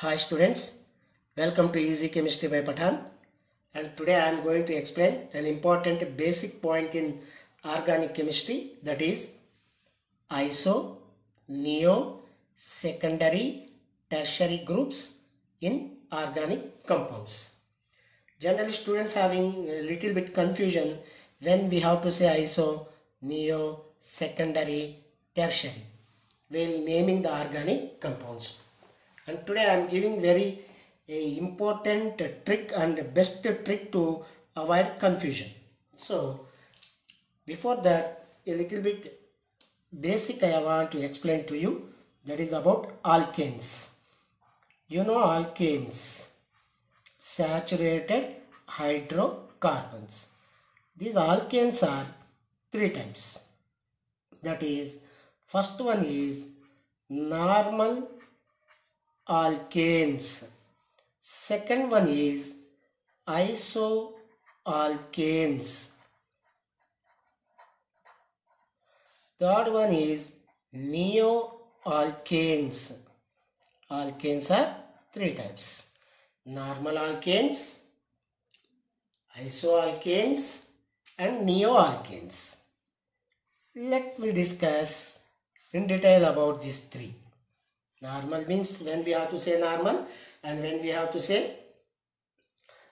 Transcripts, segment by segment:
Hi students, welcome to Easy Chemistry by Pathan, and today I am going to explain an important basic point in organic chemistry, that is iso, neo, secondary, tertiary groups in organic compounds. Generally students having a little bit confusion when we have to say iso, neo, secondary, tertiary while naming the organic compounds. And today I am giving very important trick and best trick to avoid confusion. So before that, a little bit basic I want to explain to you, that is about alkanes. You know alkanes, saturated hydrocarbons. These alkanes are three types. That is, first one is normal alkanes. Second one is isoalkanes. Third one is neoalkanes. Alkanes are three types: normal alkanes, isoalkanes, and neoalkanes. Let me discuss in detail about these three. Normal means when we have to say normal, and when we have to say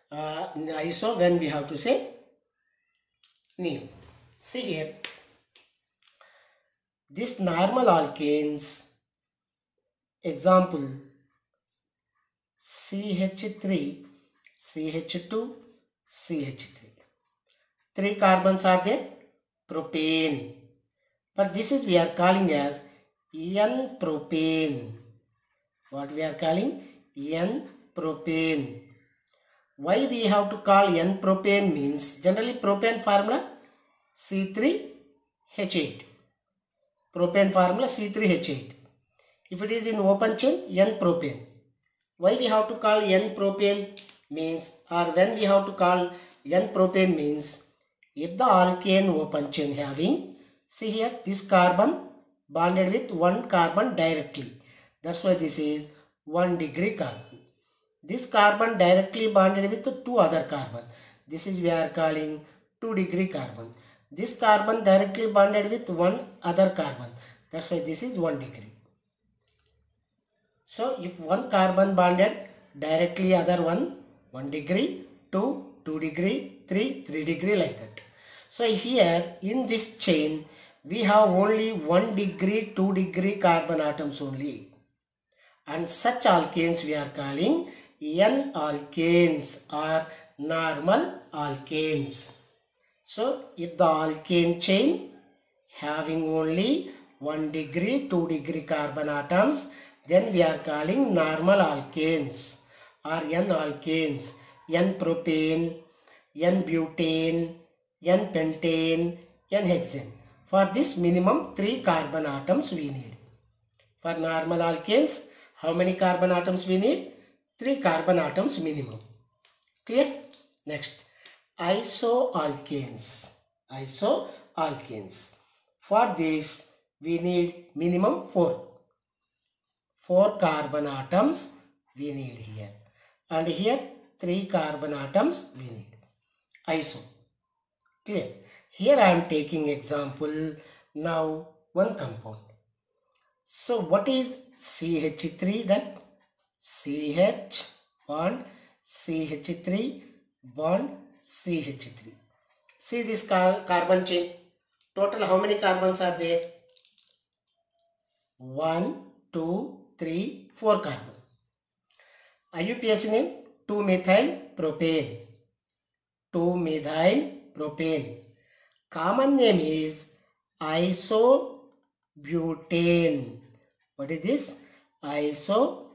iso, when we have to say neo. See here, this normal alkanes, example CH3, CH2, CH3. Three carbons are there, propane. But this is we are calling as N-propane. What we are calling? N-propane. Why we have to call N-propane means, generally propane formula C3H8. Propane formula C3H8. If it is in open chain, N-propane. Why we have to call N-propane means, or when we have to call N-propane means, if the alkane open chain having, see here, this carbon bonded with one carbon directly. That's why this is 1 degree carbon. This carbon directly bonded with two other carbon. This is we are calling 2 degree carbon. This carbon directly bonded with one other carbon. That's why this is 1 degree. So if one carbon bonded directly other one, 1 degree, 2 degree, 3 degree, like that. So here in this chain we have only 1 degree, 2 degree carbon atoms only. And such alkanes we are calling N-alkanes or normal alkanes. So if the alkane chain having only 1 degree, 2 degree carbon atoms, then we are calling normal alkanes or N-alkanes, N-propane, N-butane, N-pentane, N-hexane. For this minimum 3 carbon atoms we need. For normal alkanes, how many carbon atoms we need? 3 carbon atoms minimum. Clear? Next, isoalkanes. Isoalkanes. For this we need minimum 4 carbon atoms we need here. And here 3 carbon atoms we need. Iso. Clear? Here I am taking example now one compound. So what is CH3 then? CH bond CH3 bond CH3. See this carbon chain. Total how many carbons are there? 1, 2, 3, 4 carbon. IUPAC name 2-methyl propane. 2-methyl propane. Common name is isobutane. What is this? Isobutane.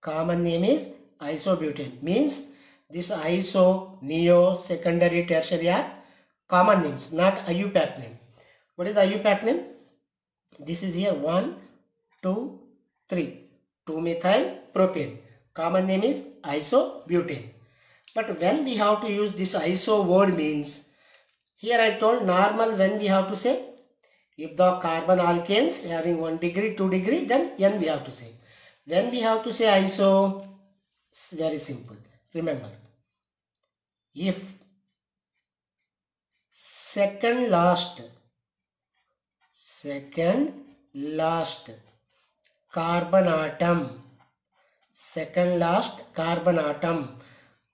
Common name is isobutane. Means this iso, neo, secondary, tertiary are common names, not IUPAC name. What is the IUPAC name? This is here 1, 2, 3. 2-methyl propane. Common name is isobutane. But when we have to use this iso word means, here I told normal when we have to say, if the carbon alkanes having 1 degree, 2 degree, then N we have to say. When we have to say iso, it's very simple. Remember, if second last carbon atom, second last carbon atom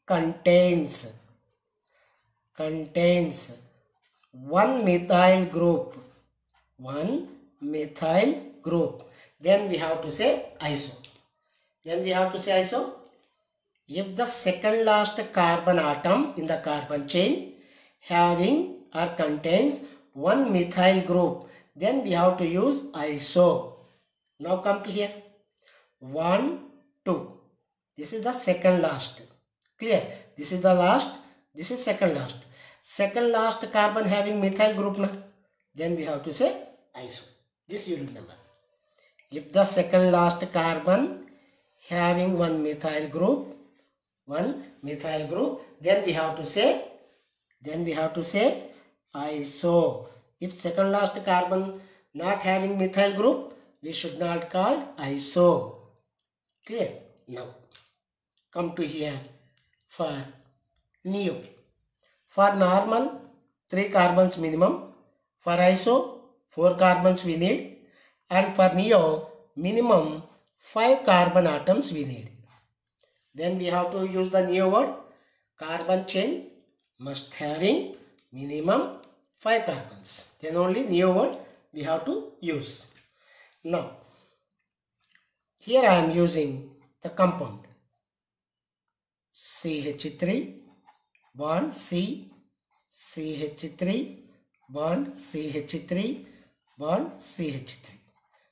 contains one methyl group, then we have to say iso. If the second last carbon atom in the carbon chain having or contains one methyl group, then we have to use iso. Now come to here. 1, 2. This is the second last. Clear? This is the last. This is second last. Second last carbon having methyl group, na? Then we have to say iso. This you remember. If the second last carbon having one methyl group, then we have to say iso. If second last carbon not having methyl group, we should not call iso. Clear? Now come to here for neo. For normal 3 carbons minimum. For iso 4 carbons we need, and for neo minimum 5 carbon atoms we need. When we have to use the neo word, carbon chain must having minimum 5 carbons. Then only neo word we have to use. Now here I am using the compound CH3 bond C, CH3 bond CH3 bond CH3.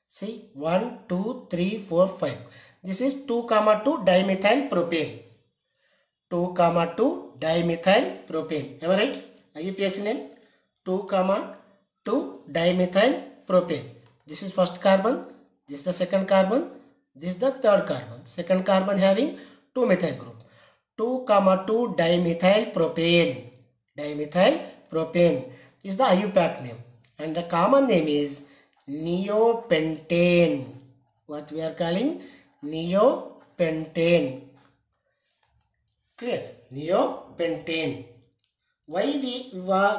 See, 1, 2, 3, 4, 5. This is 2, 2 dimethyl propane. 2, 2 dimethyl propane. Am I right? IUPAC name? 2, 2 dimethyl propane. This is first carbon. This is the second carbon. This is the third carbon. Second carbon having 2 methyl group. 2, 2 dimethyl propane. Dimethyl propane is the IUPAC name. And the common name is neopentane. What we are calling? Neopentane. Clear? Neopentane. Why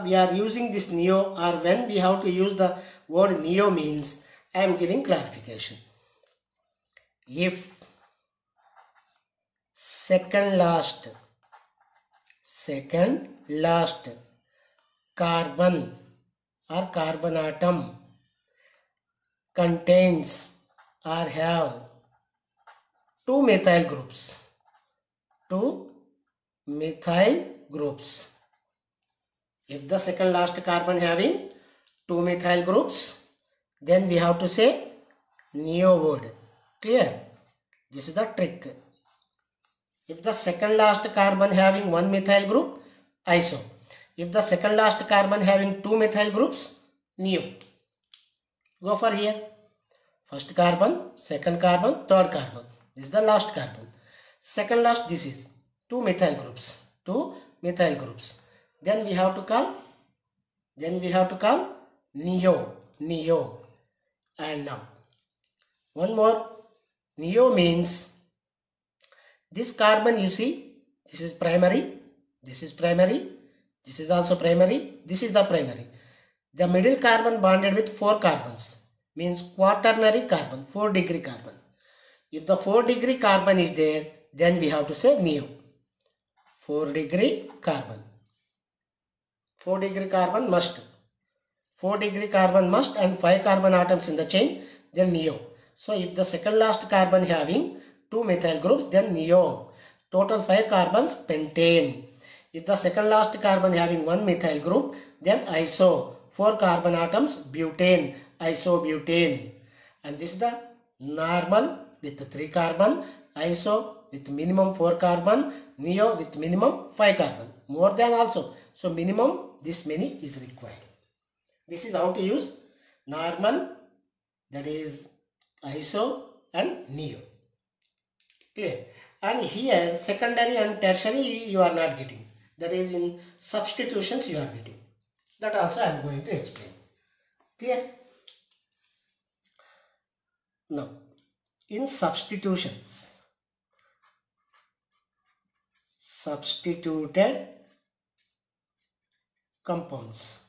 we are using this neo, or when we have to use the word neo means, I am giving clarification. If second last carbon or carbon atom contains or have 2 methyl groups. 2 methyl groups. If the second last carbon having 2 methyl groups, then we have to say neo word. Clear? This is the trick. If the second last carbon having 1 methyl group, iso. If the second last carbon having 2 methyl groups, neo. Go for here. First carbon, second carbon, third carbon. This is the last carbon. Second last, this is 2 methyl groups. 2 methyl groups. Then we have to call neo. And now one more. Neo means this carbon, you see, this is primary, this is primary, this is also primary, this is the primary. The middle carbon bonded with 4 carbons means quaternary carbon, 4 degree carbon. If the 4 degree carbon is there, then we have to say neo. 4 degree carbon. 4 degree carbon must. 4 degree carbon must, and 5 carbon atoms in the chain, then neo. So if the second last carbon having 2 methyl groups, then neo. Total 5 carbons, pentane. If the second last carbon having 1 methyl group, then iso. 4 carbon atoms, butane, isobutane. And this is the normal with 3 carbon, iso with minimum 4 carbon, neo with minimum 5 carbon. More than also. So minimum this many is required. This is how to use normal, that is iso and neo. Clear? And here secondary and tertiary you are not getting. That is in substitutions you are getting. That also I am going to explain. Clear? Now in substitutions. Substituted compounds.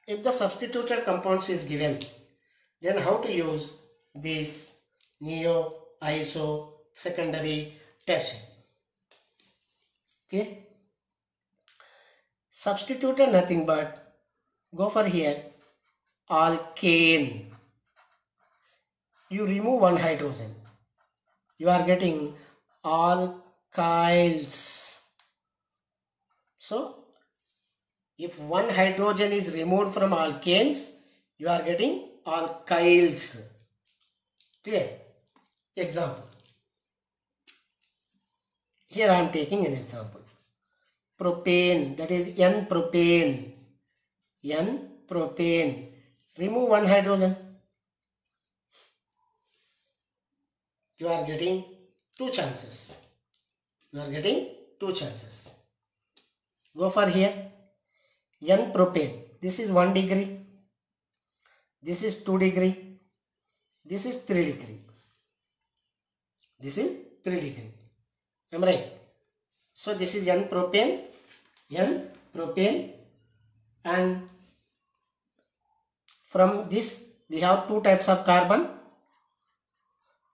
If the substituted compounds is given, then how to use this neo, iso, secondary, tertiary? Okay. Substituted nothing but go for here alkane. You remove one hydrogen. You are getting alkyls. So if one hydrogen is removed from alkanes, you are getting alkyls. Clear? Example. Here I am taking an example. Propane, that is N-propane. N-propane. Remove one hydrogen. You are getting two chances. You are getting two chances. Go for here. N-propane. This is 1 degree. This is 2 degree. This is 3 degree. This is 3 degree. Am I right? So this is N-propane. N-propane. And from this we have two types of carbon.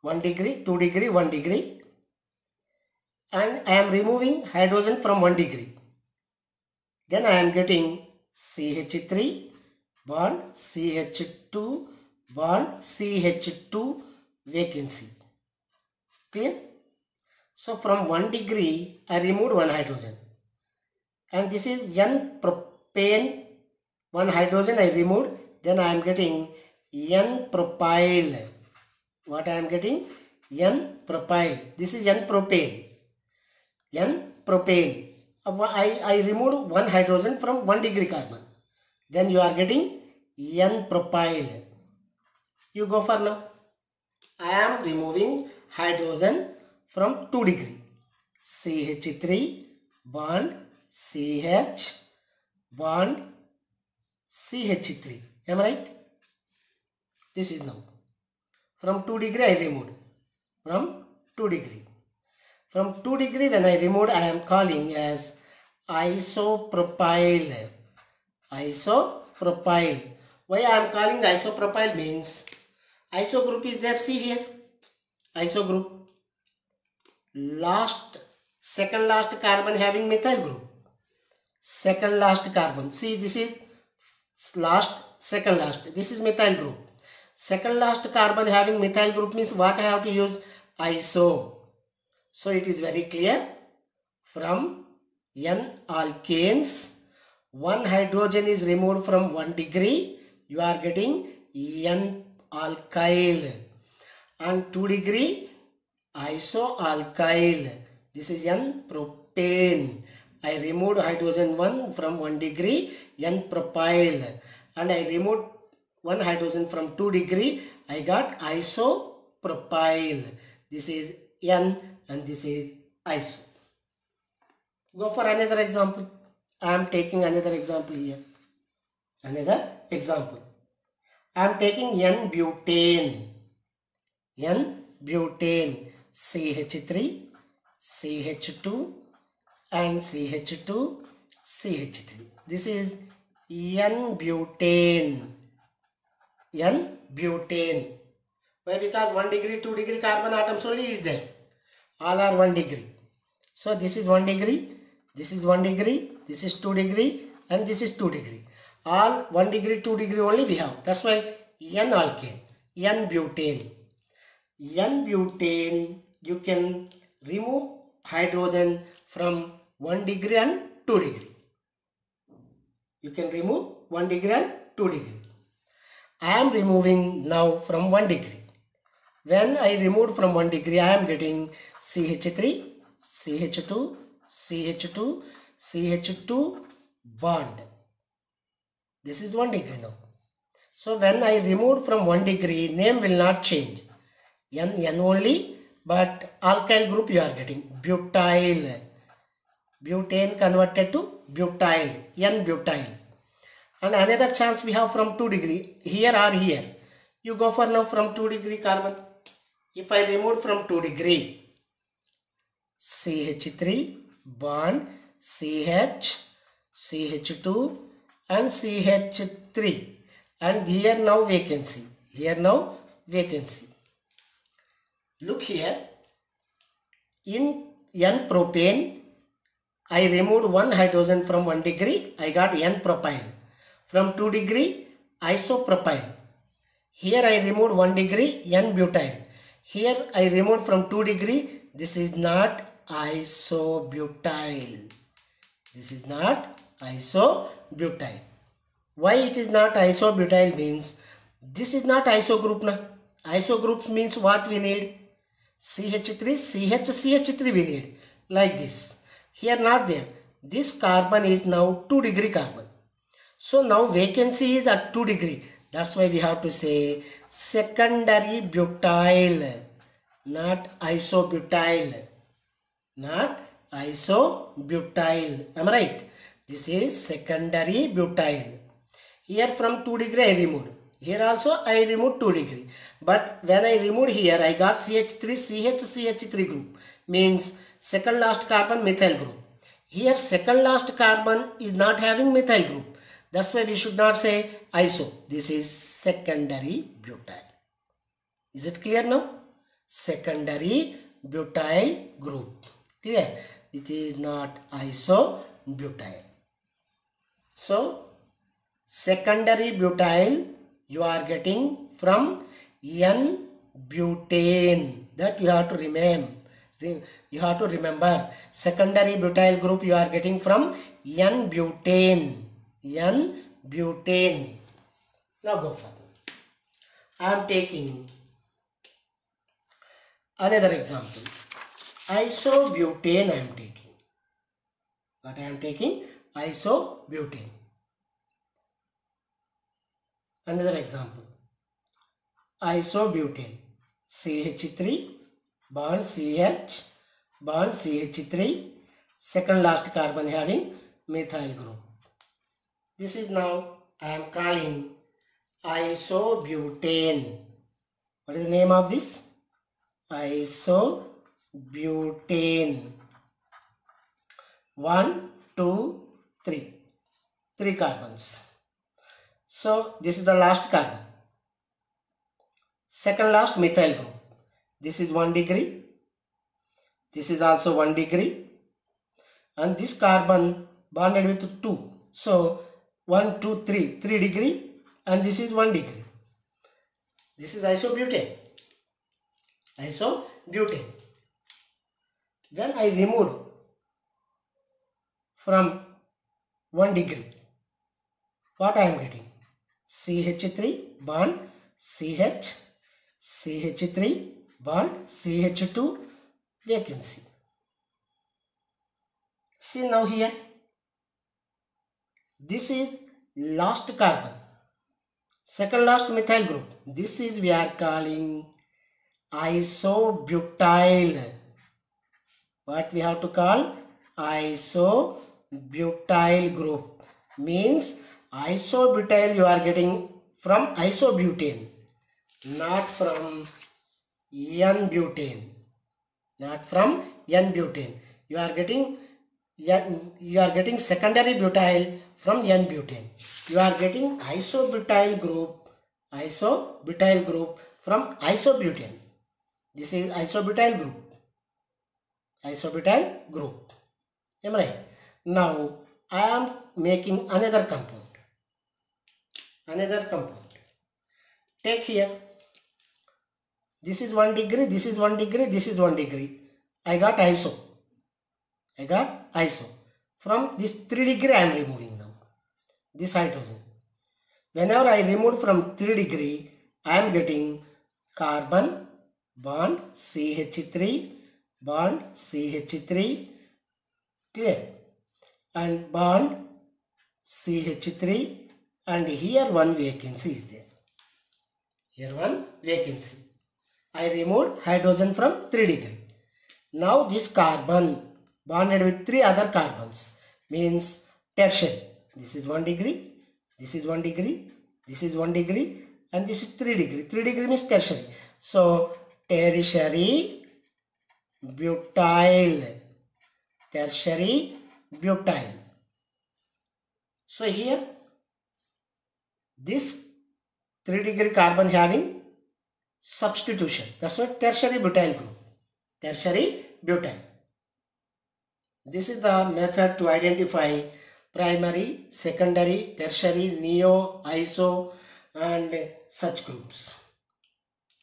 1 degree, 2 degree, 1 degree. And I am removing hydrogen from 1 degree. Then I am getting CH3 bond CH2 bond CH2 vacancy. Clear? So from 1 degree I removed one hydrogen. And this is N-propane. One hydrogen I removed. Then I am getting N-propyl. What I am getting? N-propyl. This is N-propane. N-propane. I removed one hydrogen from 1 degree carbon. Then you are getting N-propyl. You go for now. I am removing hydrogen from 2 degree. CH3 bond CH bond CH3. Am I right? This is now. From 2 degree I removed. From 2 degree. From 2 degree when I removed, I am calling as isopropyl. Isopropyl. Why I am calling the isopropyl means iso group is there. See here. Iso group. Second last carbon having methyl group. Second last carbon. See, this is second last. This is methyl group. Second last carbon having methyl group means what I have to use? Iso. So it is very clear. From N-alkanes, one hydrogen is removed from 1 degree. You are getting N-alkyl. And 2 degree isoalkyl. This is N-propane. I removed hydrogen 1 from 1 degree, N-propyl. And I removed one hydrogen from 2 degree. I got isopropyl. This is N and this is iso. Go for another example. I am taking another example here. Another example. I am taking N-butane. N-butane. CH3, CH2 and CH2, CH3. This is N-butane. N-butane. Why? Because 1 degree, 2 degree carbon atoms only is there. All are 1 degree. So this is 1 degree, this is 1 degree, this is 2 degree and this is 2 degree. All 1 degree, 2 degree only we have. That's why N-alkane, N-butane. N-butane, you can remove hydrogen from 1 degree and 2 degree. You can remove 1 degree and 2 degree. I am removing now from 1 degree. When I removed from 1 degree, I am getting CH3, CH2, CH2, CH2 bond. This is 1 degree now. So when I removed from 1 degree, name will not change. N only, but alkyl group you are getting. Butyl. Butane converted to butyl, N-butyl. And another chance we have from 2 degree, here or here. You go for now from 2 degree carbon. If I remove from 2 degree, CH3 bond CH, CH2 and CH3, and here now vacancy. Here now vacancy. Look here, in N-propane, I removed 1 hydrogen from 1 degree, I got N-propyl. From 2 degree, isopropyl. Here I removed 1 degree, N-butyl. Here I removed from 2 degree, this is not isobutyl. This is not isobutyl. Why it is not isobutyl means, this is not iso group na. Iso groups means what we need? CH3, CH, CH3 we need. Like this. Here not there. This carbon is now 2 degree carbon. So now vacancy is at 2 degree. That's why we have to say secondary butyl, not isobutyl. Not isobutyl. Am I right? This is secondary butyl. Here from 2 degree I removed. Here also I removed 2 degree. But when I removed here, I got CH3, CH, CH3 group. Means second last carbon methyl group. Here second last carbon is not having methyl group. That's why we should not say iso. This is secondary butyl. Is it clear now? Secondary butyl group. Clear? It is not isobutyl. So, secondary butyl you are getting from N-butane. That you have to remember. You have to remember. Secondary butyl group you are getting from N-butane. N-butane. Now go further. I am taking another example. Isobutane I am taking. What I am taking? Isobutane. Another example. Isobutane. CH3 bond CH bond CH3. Second last carbon having methyl group. This is now I am calling isobutane. What is the name of this? Isobutane. 1, 2, 3. 3 carbons. So this is the last carbon. Second last methyl group. This is 1 degree. This is also 1 degree. And this carbon bonded with 2. So 1, 2, 3. 3 degree. And this is 1 degree. This is isobutane. Isobutane. When I removed from 1 degree, what I am getting? CH3 bond CH, CH3 bond CH2, vacancy. See now here, this is last carbon, second last methyl group. This is we are calling isobutyl. What we have to call? Isobutyl group. Means isobutyl you are getting from isobutane, not from N-butane. Not from N-butane. You are getting secondary butyl from N-butane. You are getting isobutyl group from isobutane. This is isobutyl group. Isobutyl group. Am I right? Now I am making another compound. Take here. This is 1 degree, this is 1 degree, this is 1 degree. I got iso. From this 3 degree I am removing now. This hydrogen. Whenever I remove from 3 degree, I am getting carbon bond CH3 bond CH3, clear, and bond CH3, and here one vacancy is there. Here one vacancy. I removed hydrogen from 3 degree. Now this carbon bonded with 3 other carbons, means tertiary. This is 1 degree, this is 1 degree, this is 1 degree, and this is 3 degree. 3 degree means tertiary. So tertiary butyl, tertiary butyl. So here this 3 degree carbon having substitution. That's what tertiary butyl group. Tertiary butyl. This is the method to identify primary, secondary, tertiary, neo, iso, and such groups.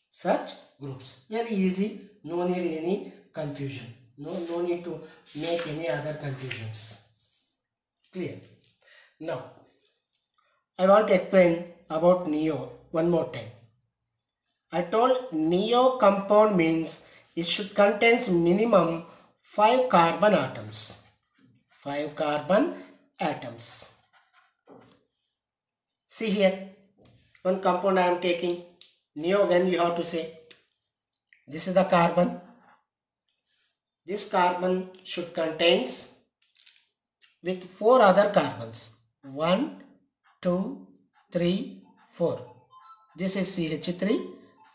Such groups. Very easy. No need any confusion. No need to make any other confusions. Clear? Now, I want to explain about neo one more time. I told neo compound means it should contain minimum 5 carbon atoms. 5 carbon atoms. See here, one compound I am taking. Neo, when you have to say, this is the carbon. This carbon should contains with 4 other carbons. 1, 2, 3, 4. This is CH3,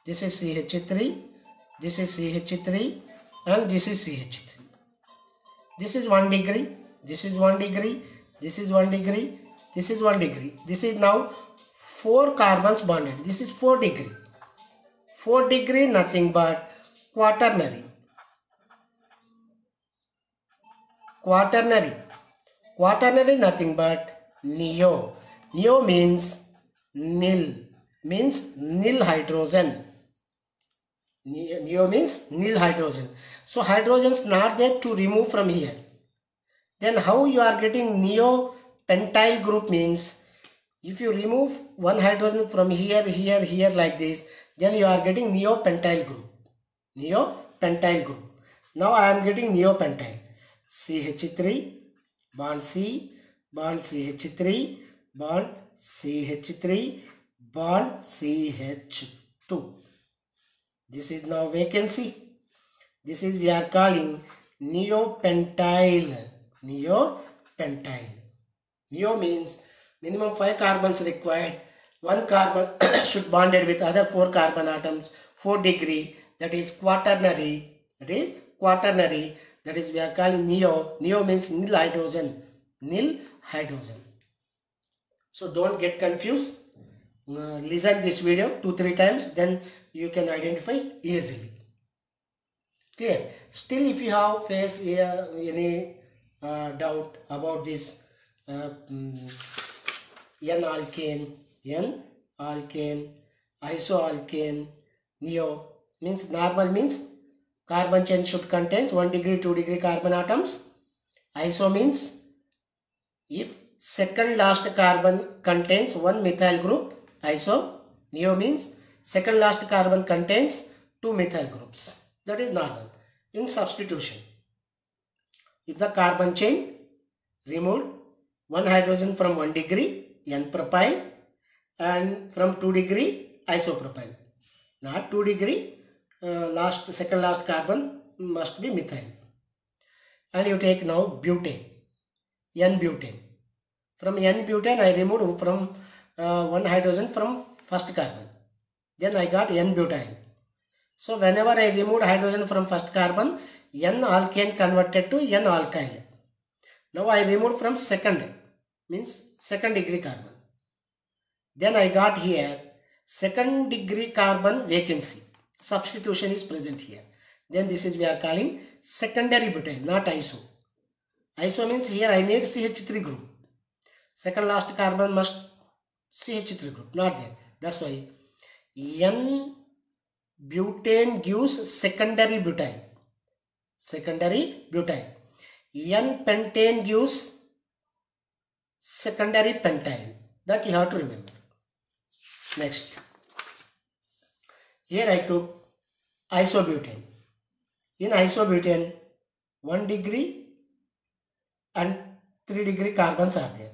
this is CH3, this is CH3, and this is CH3. This is 1 degree, this is 1 degree, this is 1 degree, this is 1 degree. This is now 4 carbons bonded. This is 4 degree. 4 degree nothing but quaternary. Quaternary. Quaternary nothing but neo. Neo means nil. Means nil hydrogen. Neo means nil hydrogen. So hydrogens not there to remove from here. Then how you are getting neo pentyl group means if you remove one hydrogen from here, here, here like this, then you are getting neo pentyl group. Neo pentyl group. Now I am getting neo pentyl. CH3 bond C bond CH3 bond CH3 bond CH2. This is now vacancy. This is we are calling neopentyl. Neopentyl. Neo means minimum 5 carbons required. 1 carbon should bonded with other 4 carbon atoms. 4 degree. That is quaternary. That is quaternary. That is we are calling neo. Neo means nil hydrogen. Nil hydrogen. So don't get confused. Listen this video 2-3 times, then you can identify easily. Clear? Still, if you have face any doubt about this N-alkane, isoalkane, neo means normal means carbon chain should contain 1 degree, 2 degree carbon atoms. Iso means if second last carbon contains 1 methyl group, iso. Neo means second last carbon contains 2 methyl groups. That is normal. In substitution, if the carbon chain removed 1 hydrogen from 1 degree, N-propyl, and from 2 degree, isopropyl. Not 2 degree, second last carbon must be methyl. And you take now butane, N-butane. From N-butane I removed from 1 hydrogen from first carbon. Then I got N-butyl. So whenever I removed hydrogen from first carbon, N-alkane converted to N-alkyl. Now I removed from second, means second degree carbon. Then I got here second degree carbon vacancy. Substitution is present here. Then this is we are calling secondary butyl, not iso. Iso means here I need CH3 group. Second last carbon must CH3 group, not there. That's why N-butane gives secondary butyl. Secondary butyl. N-pentane gives secondary pentyl. That you have to remember. Next. Here I took isobutane. In isobutane, 1 degree and 3 degree carbons are there.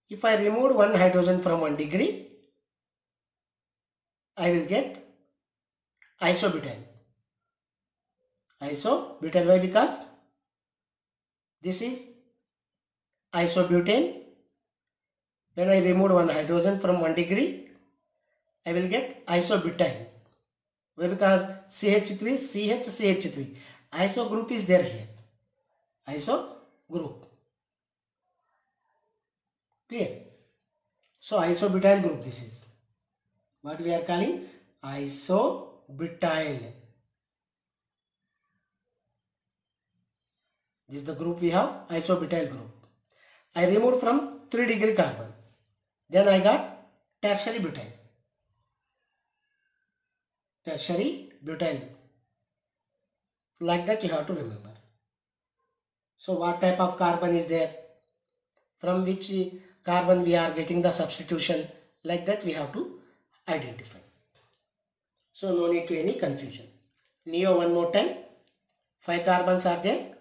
If I remove 1 hydrogen from 1 degree, I will get isobutyl. Isobutyl, why? Because this is isobutane. When I remove one hydrogen from 1 degree, I will get isobutyl. Why? Because CH3, CH, CH3. Iso group is there here. Iso group. Clear? So isobutyl group this is. What we are calling? Isobutyl. This is the group we have, isobutyl group. I removed from 3 degree carbon. Then I got tertiary butyl. Tertiary butyl. Like that you have to remember. So what type of carbon is there? From which carbon we are getting the substitution? Like that we have to identify. So no need to any confusion. Neo one more time. 5 carbons are there.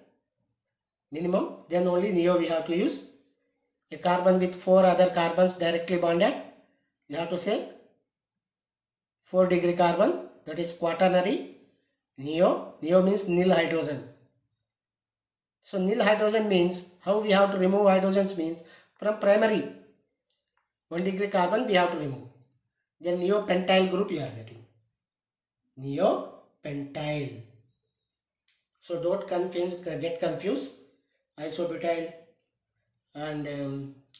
Minimum. Then only neo we have to use. A carbon with 4 other carbons directly bonded. You have to say 4 degree carbon. That is quaternary. Neo. Neo means nil hydrogen. So nil hydrogen means how we have to remove hydrogens means from primary 1 degree carbon we have to remove. Then neopentyl group you are getting. Neopentyl. So don't get confused. Isobutyl and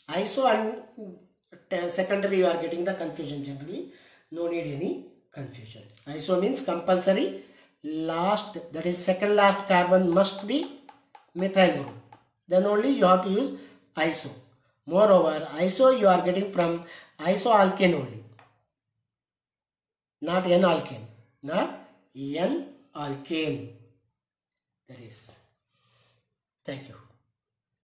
iso and secondary you are getting the confusion generally. No need any confusion. Iso means compulsory last, that is second last carbon must be methyl group. Then only you have to use iso. Moreover, iso you are getting from isoalkane only. Not N-alkane. Not N-alkane. That is. Thank you.